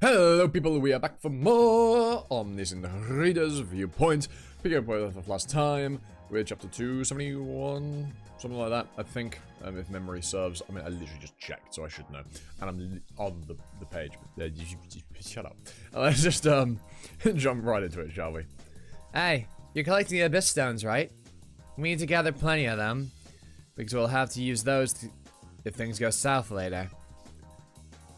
Hello people, we are back for more Omniscient Reader's Viewpoint. Picking up where we left off last time. We're chapter 271, something like that, I think, if memory serves. I mean, I literally just checked, so I should know. And I'm on the page. Shut up. Let's just jump right into it, shall we? Hey, you're collecting the Abyss Stones, right? We need to gather plenty of them, because we'll have to use those if things go south later.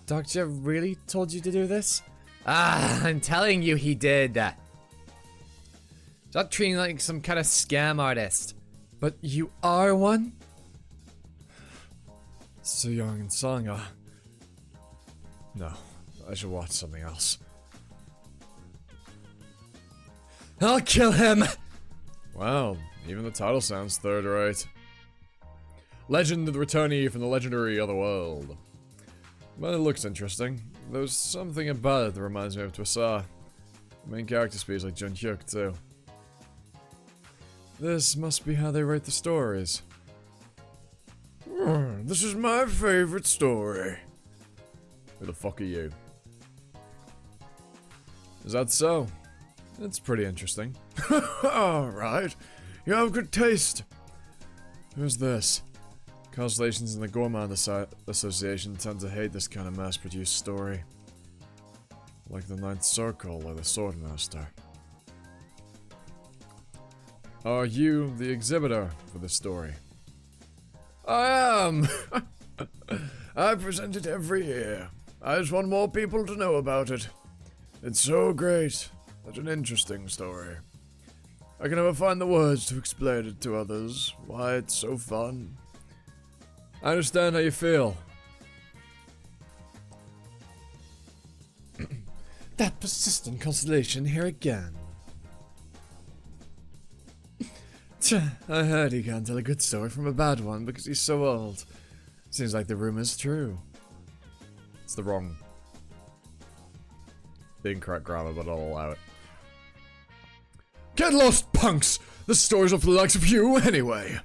Doctor really told you to do this? Ah, I'm telling you he did. Stop treating like some kind of scam artist. But you are one? So young and Sangha. No, I should watch something else. I'll kill him! Wow, even the title sounds third rate. Legend of the Returnee from the legendary Otherworld. Well, it looks interesting. There's something about it that reminds me of Twisar. The main character speaks like Jun Hyuk, too. This must be how they write the stories. This is my favorite story. Who the fuck are you? Is that so? It's pretty interesting. Alright. You have good taste. Who's this? Constellations in the Gourmand Association tend to hate this kind of mass-produced story. Like the Ninth Circle or the Swordmaster. Are you the exhibitor for this story? I am! I present it every year. I just want more people to know about it. It's so great. Such an interesting story. I can never find the words to explain it to others, why it's so fun. I understand how you feel. That persistent constellation here again. I heard he can't tell a good story from a bad one because he's so old. Seems like the rumor's true. It's the incorrect grammar, but I'll allow it. Get lost, punks! The stories are for the likes of you anyway!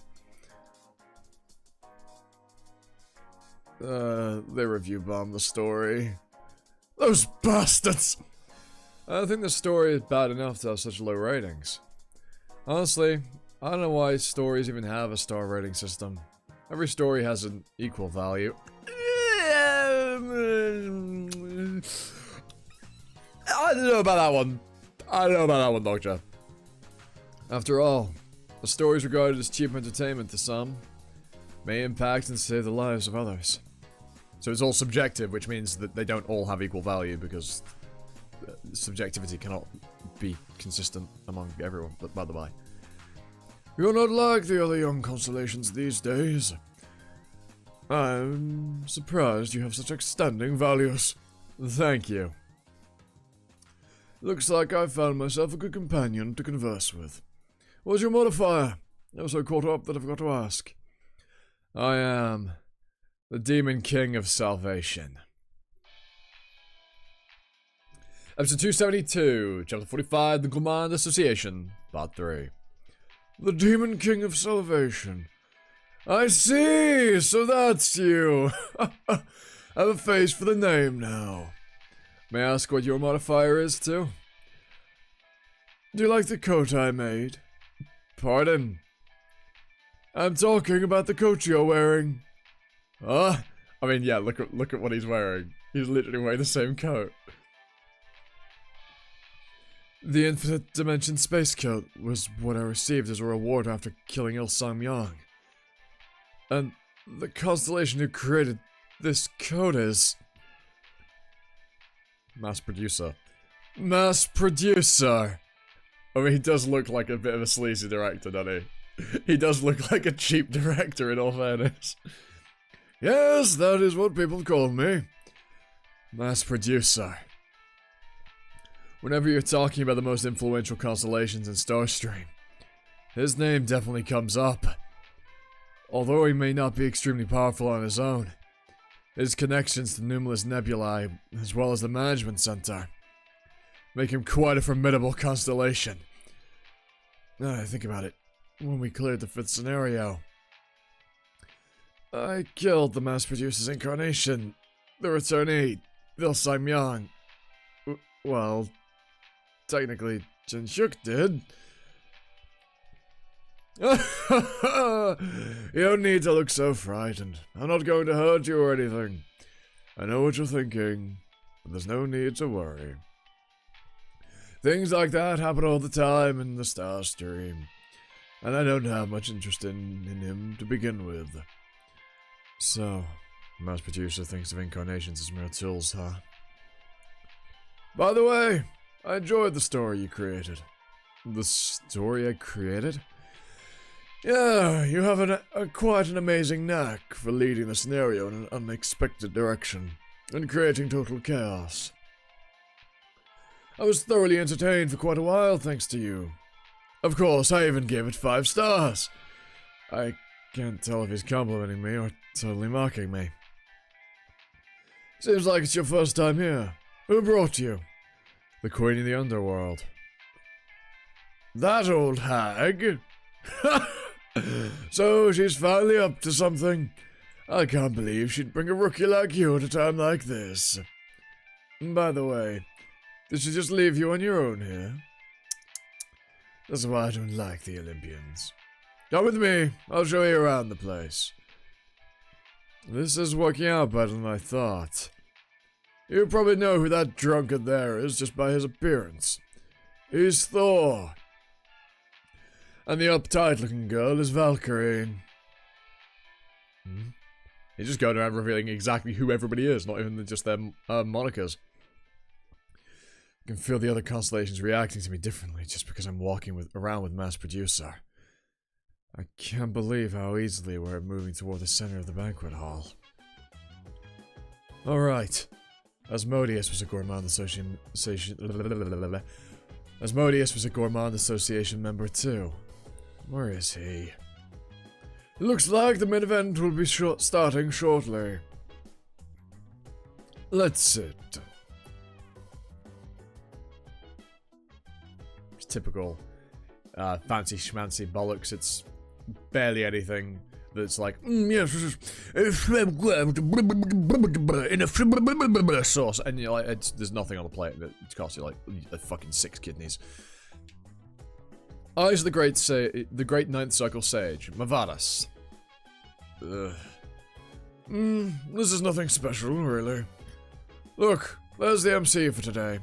They review bombed the story. Those bastards! I think the story is bad enough to have such low ratings. Honestly, I don't know why stories even have a star rating system. Every story has an equal value. I don't know about that one. I don't know about that one, Doctor. After all, a story is regarded as cheap entertainment to some, may impact and save the lives of others. So it's all subjective, which means that they don't all have equal value because subjectivity cannot be consistent among everyone, but by the by. You're not like the other young constellations these days. I'm surprised you have such outstanding values. Thank you. Looks like I found myself a good companion to converse with. What's your modifier? I'm so caught up that I forgot to ask. I am the Demon King of Salvation. Episode 272, Chapter 45, The Gourmand Association, Part 3. The Demon King of Salvation. I see! So that's you! I have a face for the name now. May I ask what your modifier is, too? Do you like the coat I made? Pardon? I'm talking about the coat you're wearing. Huh? I mean, yeah, look at what he's wearing. He's literally wearing the same coat. The Infinite Dimension Space Coat was what I received as a reward after killing Il Sang-myang. And the constellation who created this coat is... Mass producer. Mass producer! I mean, he does look like a bit of a sleazy director, doesn't he? He does look like a cheap director, in all fairness. Yes, that is what people call me. Mass producer. Whenever you're talking about the most influential constellations in Starstream, his name definitely comes up. Although he may not be extremely powerful on his own, his connections to numerous nebulae, as well as the management center, make him quite a formidable constellation. Now that I think about it, when we cleared the 5th scenario, I killed the mass producer's incarnation, the returnee, Il Sang-myang, Well, technically, Jinshuk did. You don't need to look so frightened. I'm not going to hurt you or anything. I know what you're thinking, but there's no need to worry. Things like that happen all the time in the Star Stream, and I don't have much interest in him to begin with. So, mass producer thinks of incarnations as mere tools, huh? By the way, I enjoyed the story you created. The story I created? Yeah, you have quite an amazing knack for leading the scenario in an unexpected direction and creating total chaos. I was thoroughly entertained for quite a while thanks to you. Of course, I even gave it 5 stars. I can't tell if he's complimenting me or totally mocking me. Seems like it's your first time here. Who brought you? The Queen of the Underworld. That old hag? So she's finally up to something. I can't believe she'd bring a rookie like you at a time like this. By the way, did she just leave you on your own here? That's why I don't like the Olympians. Come with me, I'll show you around the place. This is working out better than I thought. You probably know who that drunkard there is just by his appearance. He's Thor. And the uptight-looking girl is Valkyrie. He's just going around revealing exactly who everybody is, not even just their monikers. I can feel the other constellations reacting to me differently just because I'm walking around with Mass Producer. I can't believe how easily we're moving toward the center of the banquet hall. Alright. Asmodeus was a Gourmand Association... Asmodeus was a Gourmand Association member too. Where is he? It looks like the main event will be starting shortly. Let's sit. It's typical fancy schmancy bollocks. It's barely anything that's like, yes, in a sauce, and you're like, there's nothing on the plate that costs you like fucking 6 kidneys. Eyes of the great ninth circle sage, Mavadas. This is nothing special, really. Look, there's the MC for today.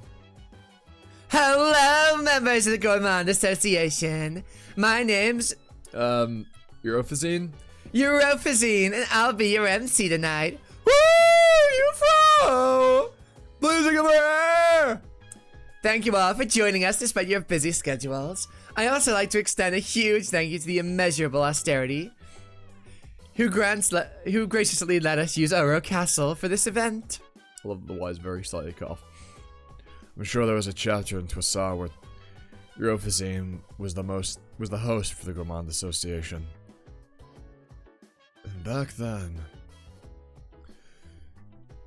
Hello, members of the Gourmand Association. My name's... Europhysine? Europhysine, and I'll be your MC tonight. Woo! UFO! Please come here! Thank you all for joining us despite your busy schedules. I also like to extend a huge thank you to the immeasurable austerity who graciously let us use Oro Castle for this event. I love the wise very slightly cough. I'm sure there was a chapter in Twassar where Europhysine was the host for the Gourmand Association. And back then,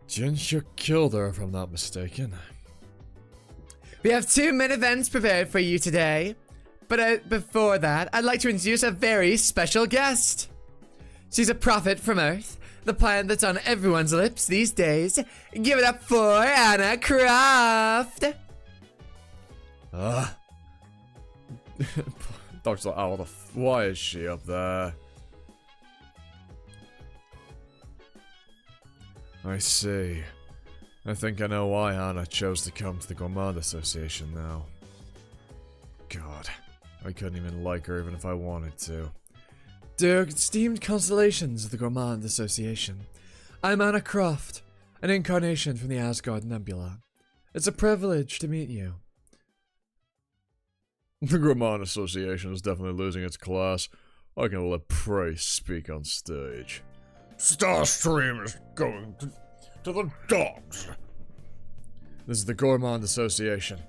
Jinshuk killed her, if I'm not mistaken. We have 2 main events prepared for you today, but before that, I'd like to introduce a very special guest. She's a prophet from Earth, the planet that's on everyone's lips these days. Give it up for Anna Croft! Doc's like, oh, why is she up there? I see. I think I know why Anna chose to come to the Gourmand Association now. God, I couldn't even like her even if I wanted to. Dear esteemed constellations of the Gourmand Association, I'm Anna Croft, an incarnation from the Asgard Nebula. It's a privilege to meet you. The Gourmand Association is definitely losing its class. I can let prey speak on stage. Starstream is going to the dogs. This is the Gourmand Association,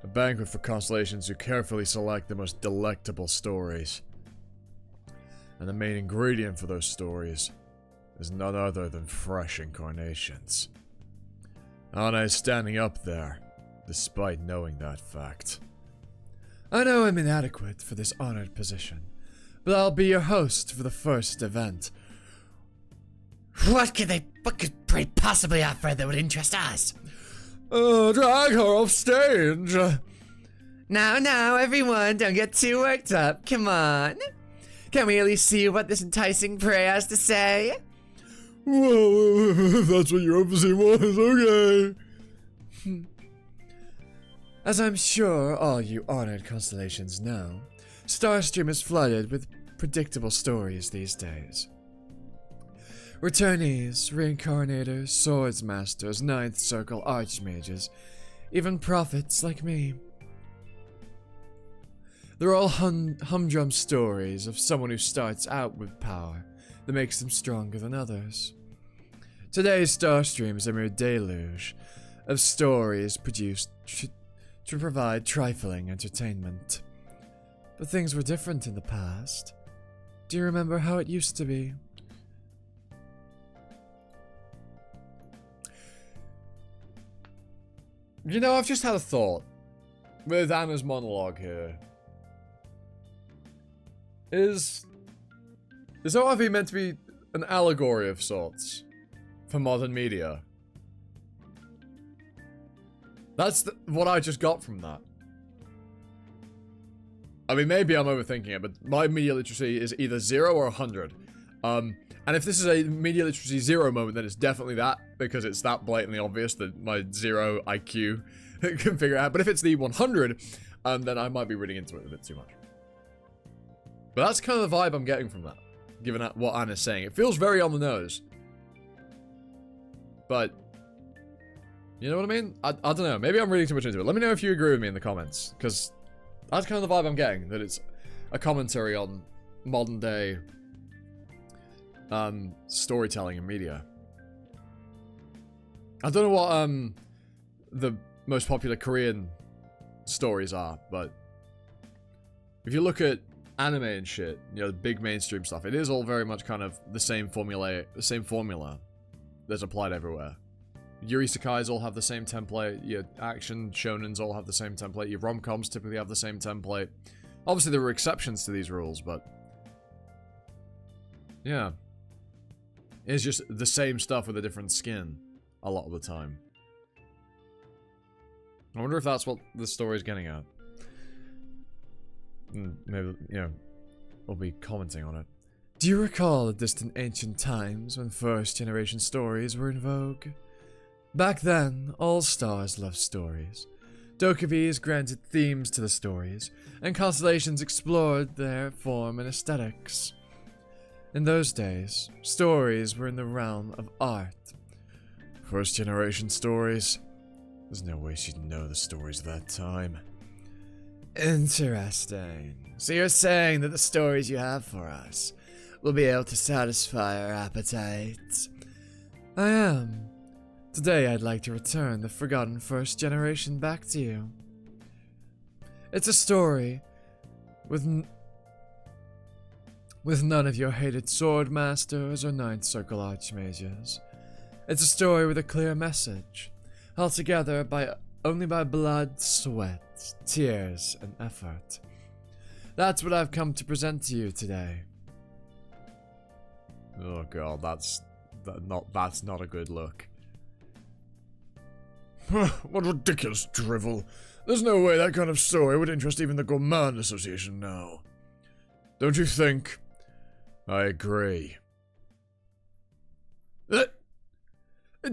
a banquet for constellations who carefully select the most delectable stories. And the main ingredient for those stories is none other than fresh incarnations. Anna is standing up there, despite knowing that fact. I know I'm inadequate for this honored position, but I'll be your host for the first event. What could Prey possibly offer that would interest us? Drag her off stage. Now, everyone, don't get too worked up. Come on. Can we at least see what this enticing prey has to say? Well, if that's what your embassy wants, okay. As I'm sure all you honored constellations know, Starstream is flooded with predictable stories these days. Returnees, reincarnators, swords masters, ninth circle archmages, even prophets like me. They're all humdrum stories of someone who starts out with power that makes them stronger than others. Today's Starstream is a mere deluge of stories produced to provide trifling entertainment. But things were different in the past. Do you remember how it used to be? You know, I've just had a thought with Anna's monologue here. Is ORV meant to be an allegory of sorts for modern media? That's what I just got from that. I mean, maybe I'm overthinking it, but my media literacy is either 0 or 100. And if this is a media literacy 0 moment, then it's definitely that, because it's that blatantly obvious that my 0 IQ can figure it out. But if it's the 100, then I might be reading into it a bit too much. But that's kind of the vibe I'm getting from that, given what Anna's saying. It feels very on the nose. But, you know what I mean? I don't know. Maybe I'm reading too much into it. Let me know if you agree with me in the comments, because that's kind of the vibe I'm getting, that it's a commentary on modern day storytelling and media. I don't know what the most popular Korean stories are, but if you look at anime and shit, you know, the big mainstream stuff, it is all very much kind of the same formula that's applied everywhere. Your isekais all have the same template, your action shonens all have the same template, your rom-coms typically have the same template. Obviously there were exceptions to these rules, but yeah. It's just the same stuff with a different skin a lot of the time. I wonder if that's what the story's getting at. Maybe, you know, we'll be commenting on it. Do you recall the distant ancient times when first-generation stories were in vogue? Back then, all stars loved stories. Dokuvis granted themes to the stories, and constellations explored their form and aesthetics. In those days, stories were in the realm of art. First-generation stories? There's no way she'd know the stories of that time. Interesting. So you're saying that the stories you have for us will be able to satisfy our appetites? I am. Today I'd like to return the forgotten first generation back to you. It's a story with none of your hated sword masters or ninth circle archmages. It's a story with a clear message, held together only by blood, sweat, tears, and effort. That's what I've come to present to you today. Oh god, that's not a good look. What ridiculous drivel. There's no way that kind of story would interest even the Gourmand Association now. Don't you think? I agree.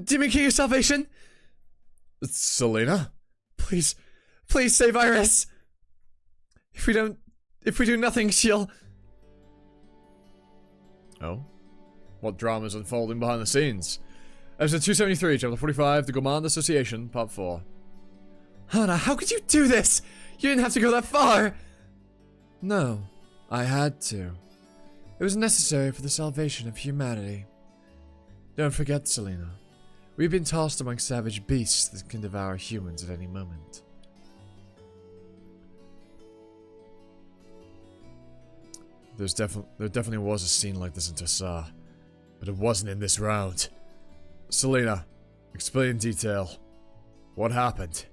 Demon King of Salvation? Selena? Please save Iris. If we do nothing, she'll... Oh? What drama's unfolding behind the scenes? Episode 273, Chapter 45, The Gourmand Association, Part 4. Hana, how could you do this? You didn't have to go that far! No, I had to. It was necessary for the salvation of humanity. Don't forget, Selena. We've been tossed among savage beasts that can devour humans at any moment. There definitely was a scene like this in Tassar, but it wasn't in this round. Selena, explain in detail. What happened?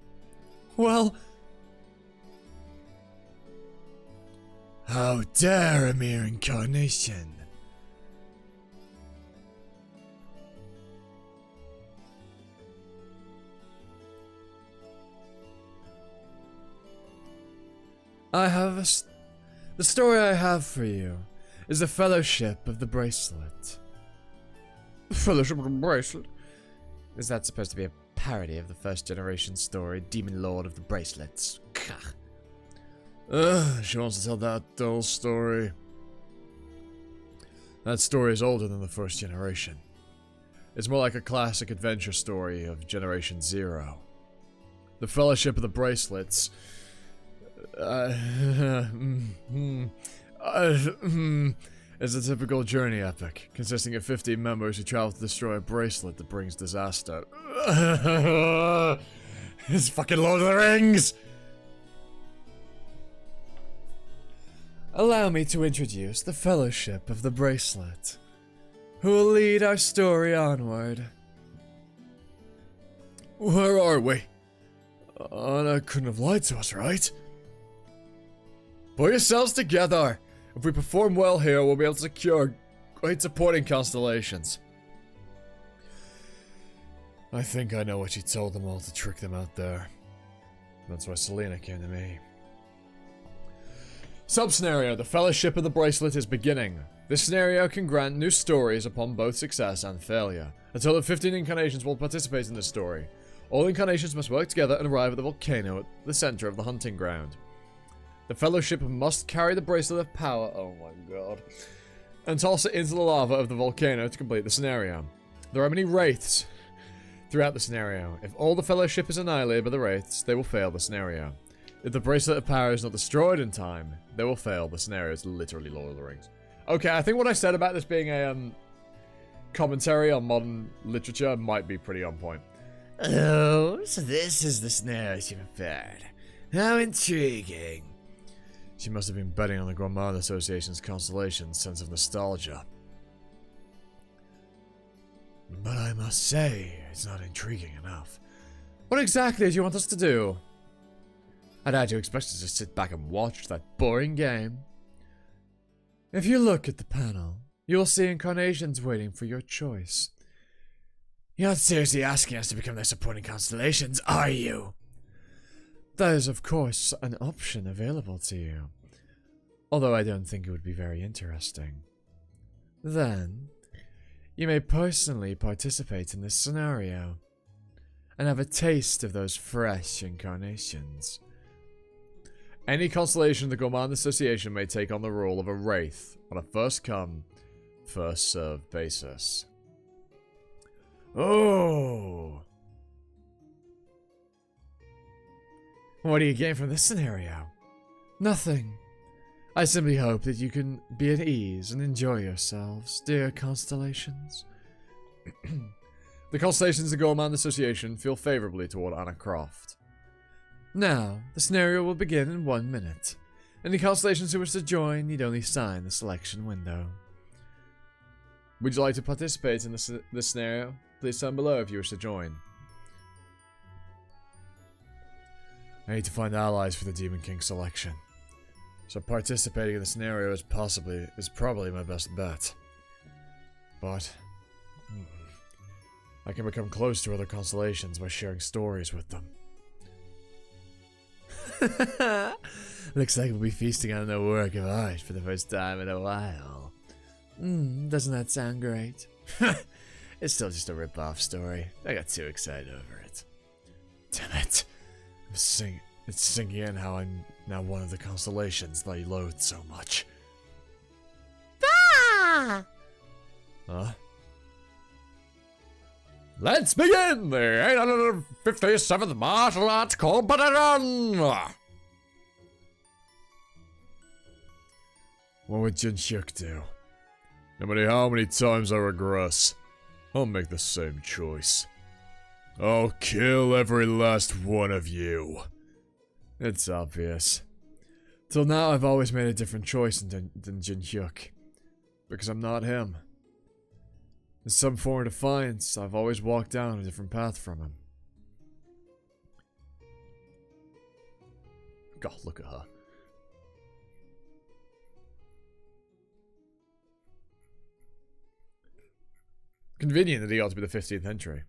Well... How dare a mere incarnation? The story I have for you is the Fellowship of the Bracelet. The Fellowship of the Bracelet? Is that supposed to be a parody of the first generation story, Demon Lord of the Bracelets? She wants to tell that dull story. That story is older than the first generation. It's more like a classic adventure story of Generation Zero. The Fellowship of the Bracelets is a typical journey epic, consisting of 15 members who travel to destroy a bracelet that brings disaster. It's fucking Lord of the Rings! Allow me to introduce the Fellowship of the Bracelet, who will lead our story onward. Where are we? Anna couldn't have lied to us, right? Pull yourselves together! If we perform well here, we'll be able to secure great supporting constellations. I think I know what she told them all to trick them out there. That's why Selena came to me. Sub-scenario, the Fellowship of the Bracelet is beginning. This scenario can grant new stories upon both success and failure. A total of 15 incarnations will participate in this story. All incarnations must work together and arrive at the volcano at the center of the hunting ground. The Fellowship must carry the Bracelet of Power, oh my god, and toss it into the lava of the volcano to complete the scenario. There are many wraiths throughout the scenario. If all the Fellowship is annihilated by the wraiths, they will fail the scenario. If the Bracelet of Power is not destroyed in time, they will fail the scenario. It's literally Lord of the Rings. Okay, I think what I said about this being a commentary on modern literature might be pretty on point. Oh, so this is the scenario she prepared. How intriguing. She must have been betting on the Gourmand Association's constellation's sense of nostalgia. But I must say, it's not intriguing enough. What exactly do you want us to do? I doubt you expect us to just sit back and watch that boring game. If you look at the panel, you will see incarnations waiting for your choice. You're not seriously asking us to become their supporting constellations, are you? That is, of course, an option available to you. Although I don't think it would be very interesting. Then, you may personally participate in this scenario, and have a taste of those fresh incarnations. Any constellation of the Gourmand Association may take on the role of a wraith on a first-come, first-served basis. Oh! What do you gain from this scenario? Nothing. I simply hope that you can be at ease and enjoy yourselves, dear constellations. The constellations of the Gourmand Association feel favorably toward Anna Croft. Now, the scenario will begin in 1 minute. Any constellations who wish to join need only sign the selection window. Would you like to participate in this scenario? Please sign below if you wish to join. I need to find allies for the Demon King selection, so participating in the scenario is probably my best bet. But I can become close to other constellations by sharing stories with them. Looks like we'll be feasting on the work of art for the first time in a while. Doesn't that sound great? It's still just a rip-off story. I got too excited over it. Damn it. It's sinking in how I'm now one of the constellations that I loathe so much. Ah! Huh? Let's begin the 857th Martial Arts Competition! What would Jin Hyuk do? No matter how many times I regress, I'll make the same choice. I'll kill every last one of you. It's obvious. Till now, I've always made a different choice than Jin Hyuk. Because I'm not him. In some form of defiance, I've always walked down a different path from him. God, look at her. Convenient that he ought to be the 15th entry.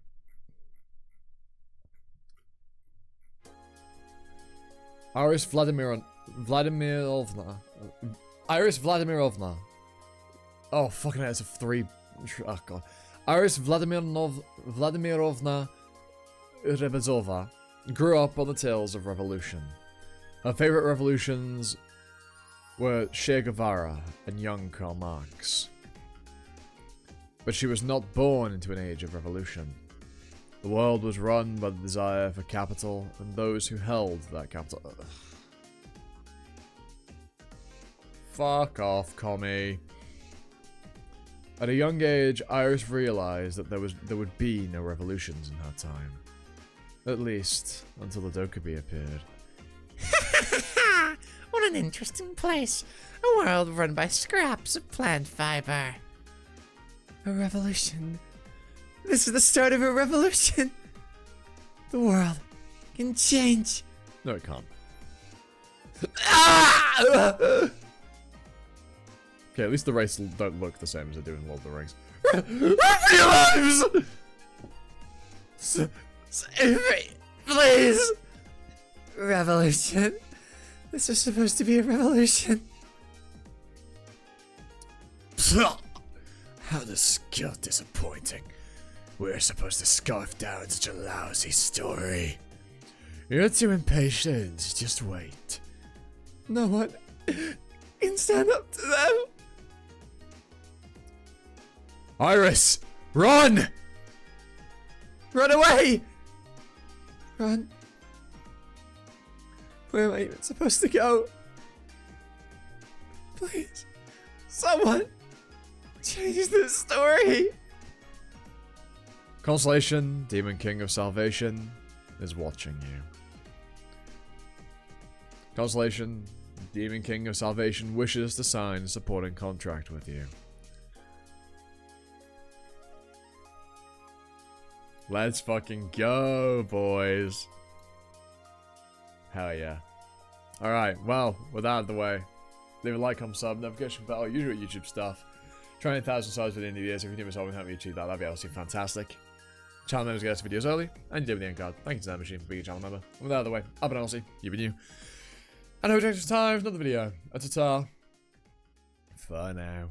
Iris Vladimirovna. Iris Vladimirovna. Oh, fucking hell, it's a 3. Oh, God. Iris Vladimirovna Rebezova grew up on the tales of revolution. Her favorite revolutions were Che Guevara and young Karl Marx. But she was not born into an age of revolution. The world was run by the desire for capital and those who held that capital. Ugh. Fuck off, commie. At a young age, Iris realized that there would be no revolutions in her time. At least, until the Dokkaebi appeared. What an interesting place. A world run by scraps of plant fiber. A revolution. This is the start of a revolution. The world can change. No, it can't. Okay, at least the races don't look the same as they do in Lord of the Rings. Your lives! Save me, please. Revolution. This was supposed to be a revolution. How disappointing. We're supposed to scarf down such a lousy story. You're too impatient. Just wait. No one can stand up to them. Iris! Run! Run away! Run. Where am I even supposed to go? Please, someone change this story. Constellation, Demon King of Salvation, is watching you. Constellation, Demon King of Salvation wishes to sign a supporting contract with you. Let's fucking go, boys. Hell yeah. Alright, well, with that out of the way, leave a like, comment, sub, notification bell, usual YouTube stuff. Trying 1,000 subs within the years. If you do myself and help me achieve that, that'd be absolutely fantastic. Channel members get us videos early, and you do with the end card. Thank you to that machine for being a channel member. And with that out of the way, I've been honestly, you've been you. And I hope you next time for another video. Ta-ta. For now.